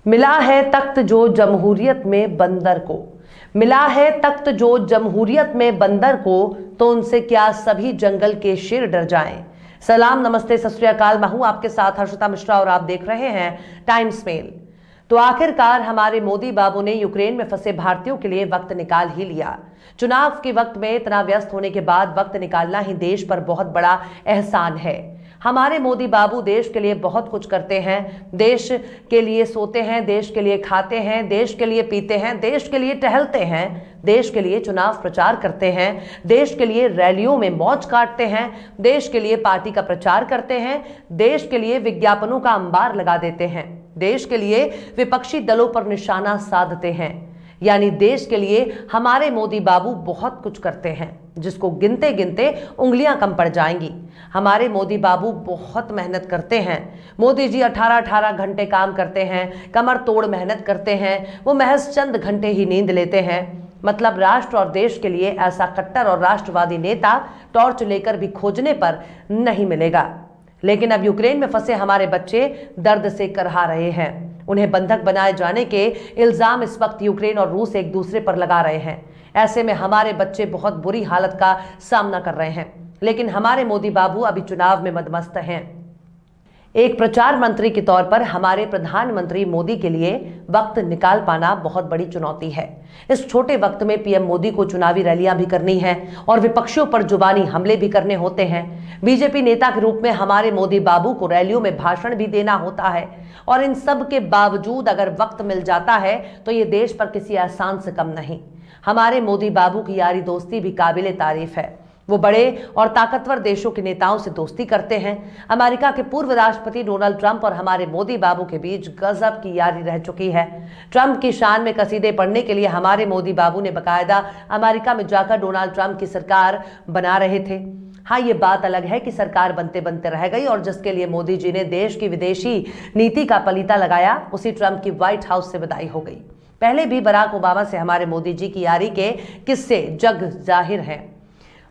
मिला है तख्त जो जमहूरियत में बंदर को, मिला है तख्त जो जमहूरियत में बंदर को, तो उनसे क्या सभी जंगल के शेर डर जाएं। सलाम, नमस्ते, सत श्री अकाल। मैं हूं आपके साथ हर्षिता मिश्रा और आप देख रहे हैं टाइम्स मेल। तो आखिरकार हमारे मोदी बाबू ने यूक्रेन में फंसे भारतीयों के लिए वक्त निकाल ही लिया। चुनाव के वक्त में इतना व्यस्त होने के बाद वक्त निकालना ही देश पर बहुत बड़ा एहसान है। हमारे मोदी बाबू देश के लिए बहुत कुछ करते हैं। देश के लिए सोते हैं, देश के लिए खाते हैं, देश के लिए पीते हैं, देश के लिए टहलते हैं, देश के लिए चुनाव प्रचार करते हैं, देश के लिए रैलियों में मौज काटते हैं, देश के लिए पार्टी का प्रचार करते हैं, देश के लिए विज्ञापनों का अंबार लगा देते हैं, देश के लिए विपक्षी दलों पर निशाना साधते हैं। यानी देश के लिए हमारे मोदी बाबू बहुत कुछ करते हैं, जिसको गिनते गिनते उंगलियां कम पड़ जाएंगी। हमारे मोदी बाबू बहुत मेहनत करते हैं। मोदी जी 18-18 घंटे काम करते हैं, कमर तोड़ मेहनत करते हैं। वो महज चंद घंटे ही नींद लेते हैं। मतलब राष्ट्र और देश के लिए ऐसा कट्टर और राष्ट्रवादी नेता टॉर्च लेकर भी खोजने पर नहीं मिलेगा। लेकिन अब यूक्रेन में फंसे हमारे बच्चे दर्द से करहा रहे हैं। उन्हें बंधक बनाए जाने के इल्जाम इस वक्त यूक्रेन और रूस एक दूसरे पर लगा रहे हैं। ऐसे में हमारे बच्चे बहुत बुरी हालत का सामना कर रहे हैं। लेकिन हमारे मोदी बाबू अभी चुनाव में मदमस्त हैं। एक प्रचार मंत्री के तौर पर हमारे प्रधानमंत्री मोदी के लिए वक्त निकाल पाना बहुत बड़ी चुनौती है। इस छोटे वक्त में पीएम मोदी को चुनावी रैलियां भी करनी है और विपक्षियों पर जुबानी हमले भी करने होते हैं। बीजेपी नेता के रूप में हमारे मोदी बाबू को रैलियों में भाषण भी देना होता है। और इन सब के बावजूद अगर वक्त मिल जाता है तो ये देश पर किसी एहसान से कम नहीं। हमारे मोदी बाबू की यारी दोस्ती भी काबिले तारीफ है। वो बड़े और ताकतवर देशों के नेताओं से दोस्ती करते हैं। अमेरिका के पूर्व राष्ट्रपति डोनाल्ड ट्रंप और हमारे मोदी बाबू के बीच गजब की यारी रह चुकी है। ट्रंप की शान में कसीदे पढ़ने के लिए हमारे मोदी बाबू ने बाकायदा अमेरिका में जाकर डोनाल्ड ट्रंप की सरकार बना रहे थे। हाँ, ये बात अलग है कि सरकार बनते बनते रह गई और जिसके लिए मोदी जी ने देश की विदेशी नीति का पलीता लगाया, उसी ट्रंप की व्हाइट हाउस से विदाई हो गई। पहले भी बराक ओबामा से हमारे मोदी जी की यारी के किस्से जग जाहिर हैं।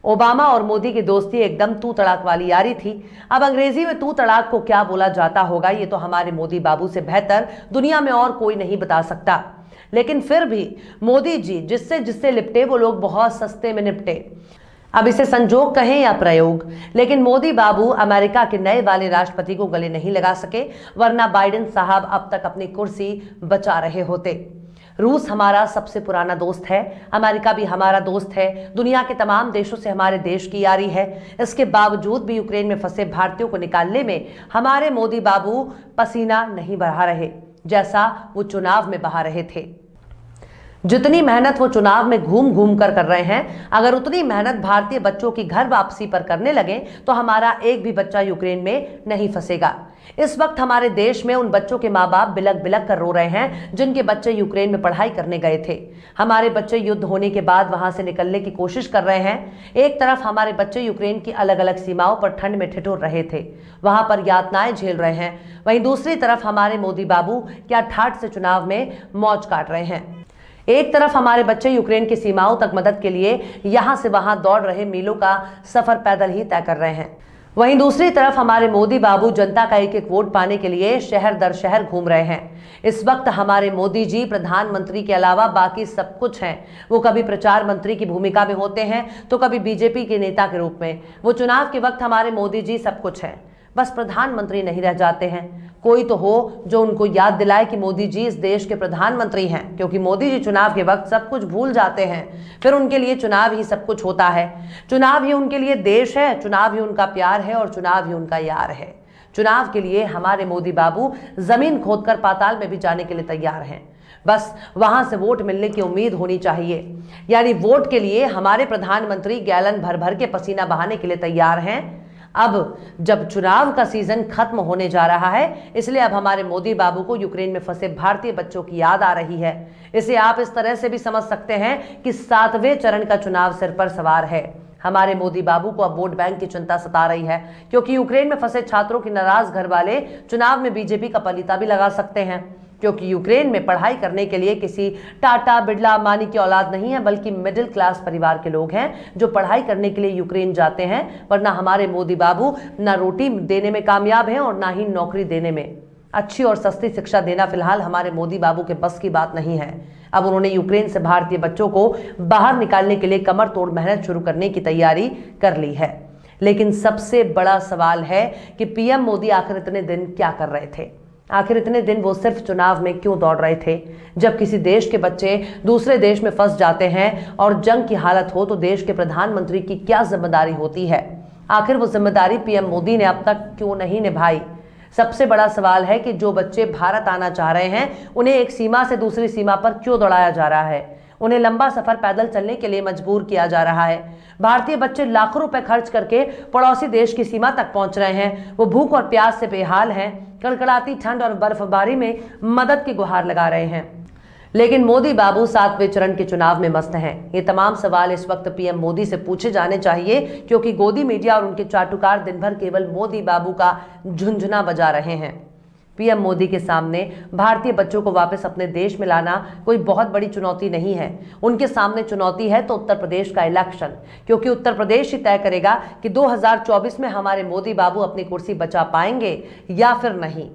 ओबामा और मोदी की दोस्ती एकदम तू तड़ाक वाली यारी थी। अब अंग्रेजी में तू तड़ाक को क्या बोला जाता होगा, ये तो हमारे मोदी बाबू से बेहतर दुनिया में और कोई नहीं बता सकता। लेकिन फिर भी मोदी जी जिससे जिससे लिपटे वो लोग बहुत सस्ते में निपटे। अब इसे संजोग कहें या प्रयोग, लेकिन मोदी बाबू अमेरिका के नए वाले राष्ट्रपति को गले नहीं लगा सके, वरना बाइडेन साहब अब तक अपनी कुर्सी बचा रहे होते। रूस हमारा सबसे पुराना दोस्त है, अमेरिका भी हमारा दोस्त है, दुनिया के तमाम देशों से हमारे देश की यारी है। इसके बावजूद भी यूक्रेन में फंसे भारतीयों को निकालने में हमारे मोदी बाबू पसीना नहीं बहा रहे, जैसा वो चुनाव में बहा रहे थे। जितनी मेहनत वो चुनाव में घूम घूम कर रहे हैं, अगर उतनी मेहनत भारतीय बच्चों की घर वापसी पर करने लगे तो हमारा एक भी बच्चा यूक्रेन में नहीं फंसेगा। इस वक्त हमारे देश में उन बच्चों के माँ बाप बिलक बिलक कर रो रहे हैं जिनके बच्चे यूक्रेन में पढ़ाई करने गए थे। हमारे बच्चे युद्ध होने के बाद वहां से निकलने की कोशिश कर रहे हैं। एक तरफ हमारे बच्चे यूक्रेन की अलग अलग सीमाओं पर ठंड में ठिठुर रहे थे, वहां पर यातनाएं झेल रहे हैं। वहीं दूसरी तरफ हमारे मोदी बाबू क्या ठाठ से चुनाव में मौज काट रहे हैं। एक तरफ हमारे बच्चे यूक्रेन की सीमाओं तक मदद के लिए यहां से वहां दौड़ रहे मीलों का सफर पैदल ही तय कर रहे हैं। वहीं दूसरी तरफ हमारे मोदी बाबू जनता का एक एक वोट पाने के लिए शहर दर शहर घूम रहे हैं। इस वक्त हमारे मोदी जी प्रधानमंत्री के अलावा बाकी सब कुछ हैं। वो कभी प्रचार मंत्री की भूमिका में होते हैं तो कभी बीजेपी के नेता के रूप में। वो चुनाव के वक्त हमारे मोदी जी सब कुछ हैं, बस प्रधानमंत्री नहीं रह जाते हैं। कोई तो हो जो उनको याद दिलाए कि मोदी जी इस देश के प्रधानमंत्री हैं, क्योंकि मोदी जी चुनाव के वक्त सब कुछ भूल जाते हैं। फिर उनके लिए चुनाव ही सब कुछ होता है। चुनाव ही उनके लिए देश है, चुनाव ही उनका प्यार है और चुनाव ही उनका यार है। चुनाव के लिए हमारे मोदी बाबू जमीन खोदकर पाताल में भी जाने के लिए तैयार हैं। बस वहां से वोट मिलने की उम्मीद होनी चाहिए। यानी वोट के लिए हमारे प्रधानमंत्री गैलन भर भर के पसीना बहाने के लिए तैयार हैं। अब जब चुनाव का सीजन खत्म होने जा रहा है, इसलिए अब हमारे मोदी बाबू को यूक्रेन में फंसे भारतीय बच्चों की याद आ रही है। इसे आप इस तरह से भी समझ सकते हैं कि 7वें चरण का चुनाव सिर पर सवार है। हमारे मोदी बाबू को अब वोट बैंक की चिंता सता रही है, क्योंकि यूक्रेन में फंसे छात्रों की नाराज घर वाले चुनाव में बीजेपी का पलीता भी लगा सकते हैं। क्योंकि यूक्रेन में पढ़ाई करने के लिए किसी टाटा बिरला अंबानी की औलाद नहीं है, बल्कि मिडिल क्लास परिवार के लोग हैं जो पढ़ाई करने के लिए यूक्रेन जाते हैं। वरना हमारे मोदी बाबू ना रोटी देने में कामयाब हैं और ना ही नौकरी देने में। अच्छी और सस्ती शिक्षा देना फिलहाल हमारे मोदी बाबू के बस की बात नहीं है। अब उन्होंने यूक्रेन से भारतीय बच्चों को बाहर निकालने के लिए कमर तोड़ मेहनत शुरू करने की तैयारी कर ली है। लेकिन सबसे बड़ा सवाल है कि पीएम मोदी आखिर इतने दिन क्या कर रहे थे? आखिर इतने दिन वो सिर्फ चुनाव में क्यों दौड़ रहे थे? जब किसी देश के बच्चे दूसरे देश में फंस जाते हैं और जंग की हालत हो तो देश के प्रधानमंत्री की क्या जिम्मेदारी होती है? आखिर वो जिम्मेदारी पीएम मोदी ने अब तक क्यों नहीं निभाई? सबसे बड़ा सवाल है कि जो बच्चे भारत आना चाह रहे हैं उन्हें एक सीमा से दूसरी सीमा पर क्यों दौड़ाया जा रहा है? उन्हें लंबा सफर पैदल चलने के लिए मजबूर किया जा रहा है। भारतीय बच्चे लाखों रुपए खर्च करके पड़ोसी देश की सीमा तक पहुंच रहे हैं। वो भूख और प्यास से बेहाल हैं, कड़कड़ाती ठंड और बर्फबारी में मदद की गुहार लगा रहे हैं। लेकिन मोदी बाबू 7वें चरण के चुनाव में मस्त हैं। ये तमाम सवाल इस वक्त पीएम मोदी से पूछे जाने चाहिए, क्योंकि गोदी मीडिया और उनके चाटुकार दिन भर केवल मोदी बाबू का झुंझुना बजा रहे हैं। पीएम मोदी के सामने भारतीय बच्चों को वापस अपने देश में लाना कोई बहुत बड़ी चुनौती नहीं है। उनके सामने चुनौती है तो उत्तर प्रदेश का इलेक्शन, क्योंकि उत्तर प्रदेश ही तय करेगा कि 2024 में हमारे मोदी बाबू अपनी कुर्सी बचा पाएंगे या फिर नहीं।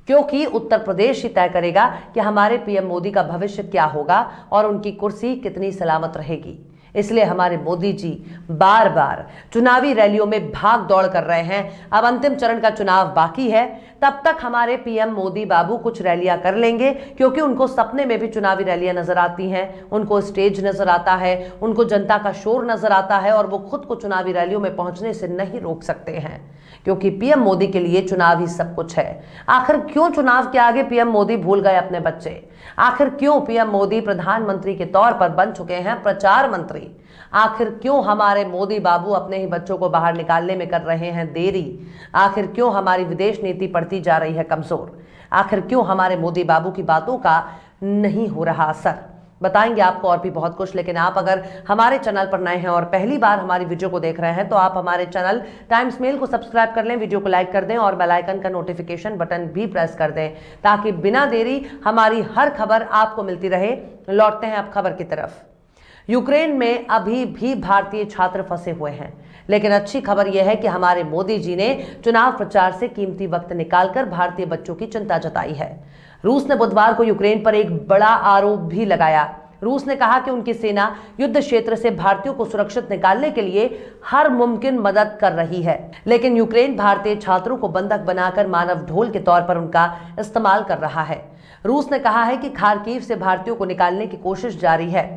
क्योंकि उत्तर प्रदेश ही तय करेगा कि हमारे पीएम मोदी का भविष्य क्या होगा और उनकी कुर्सी कितनी सलामत रहेगी। इसलिए हमारे मोदी जी बार बार चुनावी रैलियों में भाग दौड़ कर रहे हैं। अब अंतिम चरण का चुनाव बाकी है, तब तक हमारे पीएम मोदी बाबू कुछ रैलियां कर लेंगे, क्योंकि उनको सपने में भी चुनावी रैलियां नजर आती हैं, उनको स्टेज नजर आता है, उनको जनता का शोर नजर आता है और वो खुद को चुनावी रैलियों में पहुंचने से नहीं रोक सकते हैं, क्योंकि पीएम मोदी के लिए चुनाव ही सब कुछ है। आखिर क्यों चुनाव के आगे पीएम मोदी भूल गए अपने बच्चे? आखिर क्यों पीएम मोदी प्रधानमंत्री के तौर पर बन चुके हैं प्रचार मंत्री? आखिर क्यों हमारे मोदी बाबू अपने ही बच्चों को बाहर निकालने में कर रहे हैं देरी? आखिर क्यों हमारी विदेश नीति पड़ती जा रही है कमजोर? आखिर क्यों हमारे मोदी बाबू की बातों का नहीं हो रहा असर? बताएंगे आपको और भी बहुत कुछ। लेकिन आप अगर हमारे चैनल पर नए हैं और पहली बार हमारी वीडियो को देख रहे हैं तो आप हमारे चैनल टाइम्स मेल को सब्सक्राइब कर लें, वीडियो को लाइक कर दें और बेल आइकन का नोटिफिकेशन बटन भी प्रेस कर दें, ताकि बिना देरी हमारी हर खबर आपको मिलती रहे। लौटते हैं अब खबर की तरफ। यूक्रेन में अभी भी भारतीय छात्र फंसे हुए हैं, लेकिन अच्छी खबर यह है कि हमारे मोदी जी ने चुनाव प्रचार से कीमती वक्त निकालकर भारतीय बच्चों की चिंता जताई है। रूस ने बुधवार को यूक्रेन पर एक बड़ा आरोप भी लगाया। रूस ने कहा कि उनकी सेना युद्ध क्षेत्र से भारतीयों को सुरक्षित निकालने के लिए हर मुमकिन मदद कर रही है, लेकिन यूक्रेन भारतीय छात्रों को बंधक बनाकर मानव ढोल के तौर पर उनका इस्तेमाल कर रहा है। रूस ने कहा है कि खार्किव से भारतीयों को निकालने की कोशिश जारी है।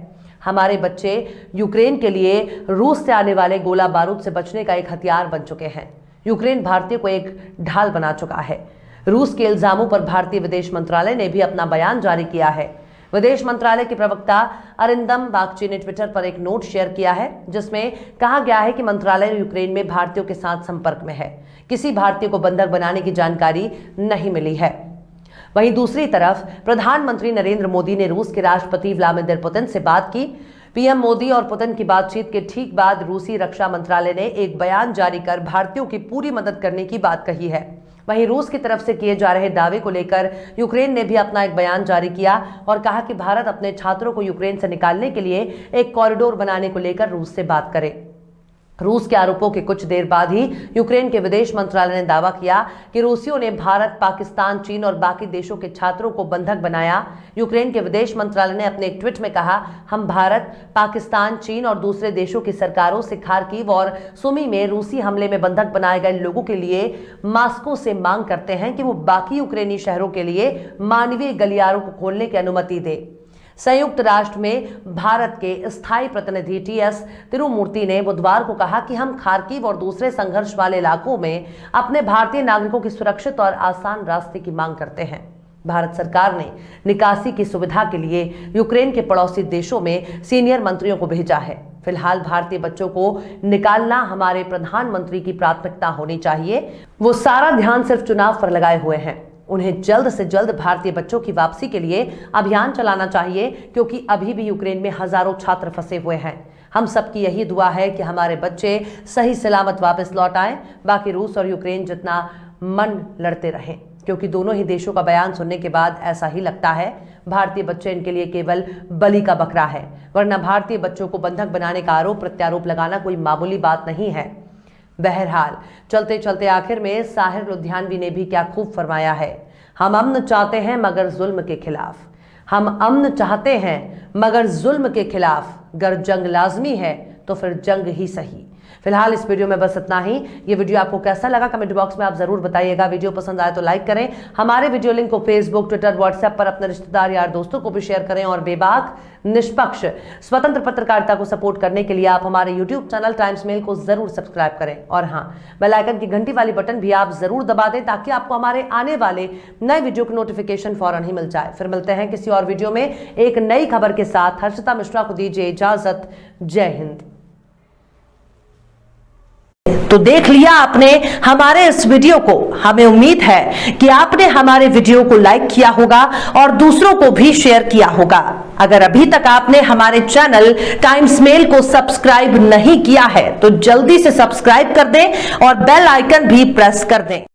हमारे बच्चे यूक्रेन के लिए रूस से आने वाले गोला बारूद से बचने का एक हथियार बन चुके हैं। यूक्रेन भारतीय को एक ढाल बना चुका है। रूस के इल्जामों पर भारतीय विदेश मंत्रालय ने भी अपना बयान जारी किया है। विदेश मंत्रालय के प्रवक्ता अरिंदम बागची ने ट्विटर पर एक नोट शेयर किया है, जिसमें कहा गया है कि मंत्रालय यूक्रेन में भारतीयों के साथ संपर्क में है। किसी भारतीय को बंधक बनाने की जानकारी नहीं मिली है। वहीं दूसरी तरफ प्रधानमंत्री नरेंद्र मोदी ने रूस के राष्ट्रपति व्लादिमीर पुतिन से बात की। पीएम मोदी और पुतिन की बातचीत के ठीक बाद रूसी रक्षा मंत्रालय ने एक बयान जारी कर भारतीयों की पूरी मदद करने की बात कही है। वहीं रूस की तरफ से किए जा रहे दावे को लेकर यूक्रेन ने भी अपना एक बयान जारी किया और कहा कि भारत अपने छात्रों को यूक्रेन से निकालने के लिए एक कॉरिडोर बनाने को लेकर रूस से बात करे। रूस के आरोपों के कुछ देर बाद ही यूक्रेन के विदेश मंत्रालय ने दावा किया कि रूसियों ने भारत, पाकिस्तान, चीन और बाकी देशों के छात्रों को बंधक बनाया। यूक्रेन के विदेश मंत्रालय ने अपने एक ट्वीट में कहा, हम भारत, पाकिस्तान, चीन और दूसरे देशों की सरकारों से खार्किव और सुमी में रूसी हमले में बंधक बनाए गए लोगों के लिए मॉस्को से मांग करते हैं कि वो बाकी यूक्रेनी शहरों के लिए मानवीय गलियारों को खोलने की अनुमति दे। संयुक्त राष्ट्र में भारत के स्थायी प्रतिनिधि टीएस तिरुमूर्ति ने बुधवार को कहा कि हम खार्किव और दूसरे संघर्ष वाले इलाकों में अपने भारतीय नागरिकों की सुरक्षित और आसान रास्ते की मांग करते हैं। भारत सरकार ने निकासी की सुविधा के लिए यूक्रेन के पड़ोसी देशों में सीनियर मंत्रियों को भेजा है। फिलहाल भारतीय बच्चों को निकालना हमारे प्रधानमंत्री की प्राथमिकता होनी चाहिए। वो सारा ध्यान सिर्फ चुनाव पर लगाए हुए हैं। उन्हें जल्द से जल्द भारतीय बच्चों की वापसी के लिए अभियान चलाना चाहिए, क्योंकि अभी भी यूक्रेन में हजारों छात्र फंसे हुए हैं। हम सबकी यही दुआ है कि हमारे बच्चे सही सलामत वापस लौट आएं। बाकी रूस और यूक्रेन जितना मन लड़ते रहें, क्योंकि दोनों ही देशों का बयान सुनने के बाद ऐसा ही लगता है भारतीय बच्चे इनके लिए केवल बलि का बकरा है, वरना भारतीय बच्चों को बंधक बनाने का आरोप प्रत्यारोप लगाना कोई मामूली बात नहीं है। बहरहाल चलते चलते आखिर में साहिर लुधियानवी ने भी क्या खूब फरमाया है, हम अमन चाहते हैं मगर जुल्म के खिलाफ, हम अमन चाहते हैं मगर जुल्म के खिलाफ, गर जंग लाजमी है तो फिर जंग ही सही। फिलहाल इस वीडियो में बस इतना ही। ये वीडियो आपको कैसा लगा कमेंट बॉक्स में आप जरूर बताइएगा। वीडियो पसंद आए तो लाइक करें, हमारे वीडियो लिंक को फेसबुक, ट्विटर, व्हाट्सएप पर अपने रिश्तेदार यार दोस्तों को भी शेयर करें और बेबाक, निष्पक्ष, स्वतंत्र पत्रकारिता को सपोर्ट करने के लिए आप हमारे यूट्यूब चैनल टाइम्स मेल को जरूर सब्सक्राइब करें और हाँ, बेल आइकन की घंटी वाली बटन भी आप जरूर दबा दें ताकि आपको हमारे आने वाले नए वीडियो की नोटिफिकेशन फौरन ही मिल जाए। फिर मिलते हैं किसी और वीडियो में एक नई खबर के साथ। हर्षिता मिश्रा को दीजिए इजाजत। जय हिंद। तो देख लिया आपने हमारे इस वीडियो को। हमें उम्मीद है कि आपने हमारे वीडियो को लाइक किया होगा और दूसरों को भी शेयर किया होगा। अगर अभी तक आपने हमारे चैनल टाइम्स मेल को सब्सक्राइब नहीं किया है तो जल्दी से सब्सक्राइब कर दें और बेल आइकन भी प्रेस कर दें।